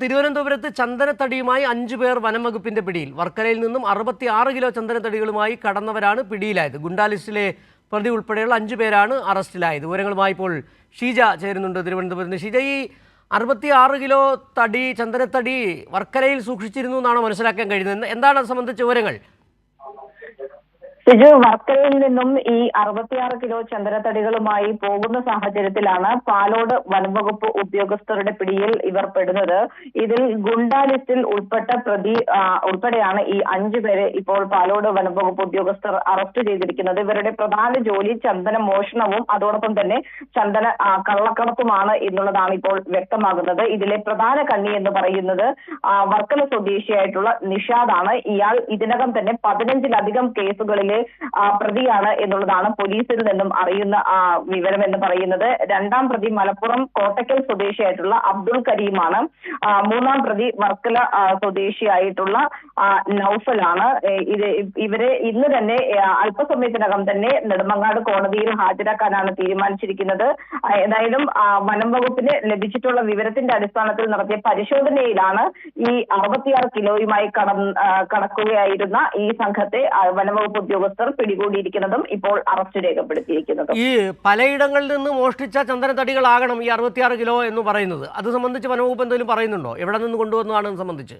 തിരുവനന്തപുരത്ത് ചന്ദനത്തടിയുമായി 5 പേർ വനംവകുപ്പിന്റെ പിടിയിൽ. വർക്കലയിൽ നിന്നും 66 കിലോ ചന്ദനത്തടികളുമായി കടന്നവരാണ് പിടിയിലായത്. ഗുണ്ടാ ലിസ്റ്റിലെ പ്രതി ഉൾപ്പെടെയുള്ള 5 പേരാണ് അറസ്റ്റിലായത്. വിവരങ്ങളുമായി ഇപ്പോൾ ഷീജ ചേരുന്നുണ്ട് തിരുവനന്തപുരത്ത്. ഷീജ, ഈ 66 കിലോ ചന്ദനത്തടി വർക്കലയിൽ സൂക്ഷിച്ചിരുന്നു എന്നാണ് മനസ്സിലാക്കാൻ കഴിയുന്നത്. എന്താണ് അത് സംബന്ധിച്ച വിവരങ്ങൾ? സിജു, വർക്കലയിൽ നിന്നും ഈ 66 കിലോ ചന്ദനത്തടികളുമായി പോകുന്ന സാഹചര്യത്തിലാണ് പാലോട് വനംവകുപ്പ് ഉദ്യോഗസ്ഥരുടെ പിടിയിൽ ഇവർ പെടുന്നത്. ഇതിൽ ഗുണ്ടാ ലിസ്റ്റിൽ ഉൾപ്പെട്ട പ്രതി ഉൾപ്പെടെയാണ് ഈ 5 പേരെ ഇപ്പോൾ പാലോട് വനംവകുപ്പ് ഉദ്യോഗസ്ഥർ അറസ്റ്റ് ചെയ്തിരിക്കുന്നത്. ഇവരുടെ പ്രധാന ജോലി ചന്ദന മോഷണവും അതോടൊപ്പം തന്നെ ചന്ദന കള്ളക്കടത്തുമാണ് എന്നുള്ളതാണ് ഇപ്പോൾ വ്യക്തമാകുന്നത്. ഇതിലെ പ്രധാന കണ്ണി എന്ന് പറയുന്നത് വർക്കല സ്വദേശിയായിട്ടുള്ള നിഷാദാണ്. ഇയാൾ ഇതിനകം തന്നെ 15ലധികം കേസുകളിലെ പ്രതിയാണ് എന്നുള്ളതാണ് പോലീസിൽ നിന്നും അറിയുന്ന വിവരം എന്ന് പറയുന്നത്. 2ാം പ്രതി മലപ്പുറം കോട്ടക്കൽ സ്വദേശിയായിട്ടുള്ള അബ്ദുൾ കരീമാണ്. 3ാം പ്രതി വർക്കല സ്വദേശിയായിട്ടുള്ള നൌഫലാണ്. ഇവരെ ഇന്ന് തന്നെ അല്പസമയത്തിനകം തന്നെ നെടുമങ്ങാട് കോടതിയിൽ ഹാജരാക്കാനാണ് തീരുമാനിച്ചിരിക്കുന്നത്. ഏതായാലും വനം വകുപ്പിന് ലഭിച്ചിട്ടുള്ള വിവരത്തിന്റെ അടിസ്ഥാനത്തിൽ നടത്തിയ പരിശോധനയിലാണ് ഈ 66 കിലോയുമായി കടക്കുകയായിരുന്ന ഈ സംഘത്തെ വനംവകുപ്പ് ഉദ്യോഗസ്ഥർ പിടികൂടിയിരിക്കുന്നതും ഇപ്പോൾ അറസ്റ്റ് രേഖപ്പെടുത്തിയിരിക്കുന്നതും. ഈ പലയിടങ്ങളിൽ നിന്ന് മോഷ്ടിച്ച ചന്ദനത്തടികളാകണം ഈ 66 കിലോ എന്ന് പറയുന്നത്. അത് സംബന്ധിച്ച് വനംവകുപ്പ് എന്തെങ്കിലും പറയുന്നുണ്ടോ? എവിടെ നിന്ന് കൊണ്ടുവന്നതാണെന്ന് സംബന്ധിച്ച്?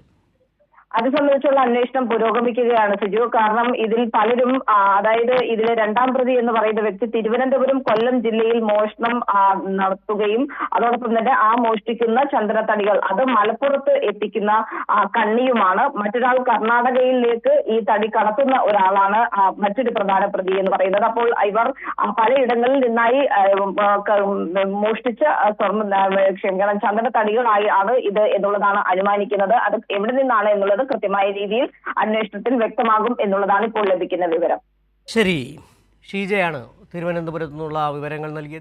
അത് സംബന്ധിച്ചുള്ള അന്വേഷണം പുരോഗമിക്കുകയാണ് സിജു. കാരണം ഇതിൽ പലരും, അതായത് ഇതിലെ 2ാം പ്രതി എന്ന് പറയുന്ന വ്യക്തി തിരുവനന്തപുരം, കൊല്ലം ജില്ലയിൽ മോഷണം നടത്തുകയും അതോടൊപ്പം തന്നെ മോഷ്ടിക്കുന്ന ചന്ദനത്തടികൾ അത് മലപ്പുറത്ത് എത്തിക്കുന്ന കണ്ണിയുമാണ്. മറ്റൊരാൾ കർണാടകയിലേക്ക് ഈ തടി കടത്തുന്ന ഒരാളാണ് മറ്റൊരു പ്രധാന പ്രതി എന്ന് പറയുന്നത്. അപ്പോൾ ഇവർ പലയിടങ്ങളിൽ നിന്നായി മോഷ്ടിച്ച ചന്ദനത്തടികളായി ആണ് ഇത് എന്നുള്ളതാണ് അനുമാനിക്കുന്നത്. അത് എവിടെ നിന്നാണ് എന്നുള്ളത് കൃത്യമായ രീതിയിൽ അന്വേഷണത്തിൽ വ്യക്തമാകും എന്നുള്ളതാണ് ഇപ്പോൾ ലഭിക്കുന്ന വിവരം. ശരി, ഷീജയാണ് തിരുവനന്തപുരത്ത് നിന്നുള്ള വിവരങ്ങൾ നൽകിയത്.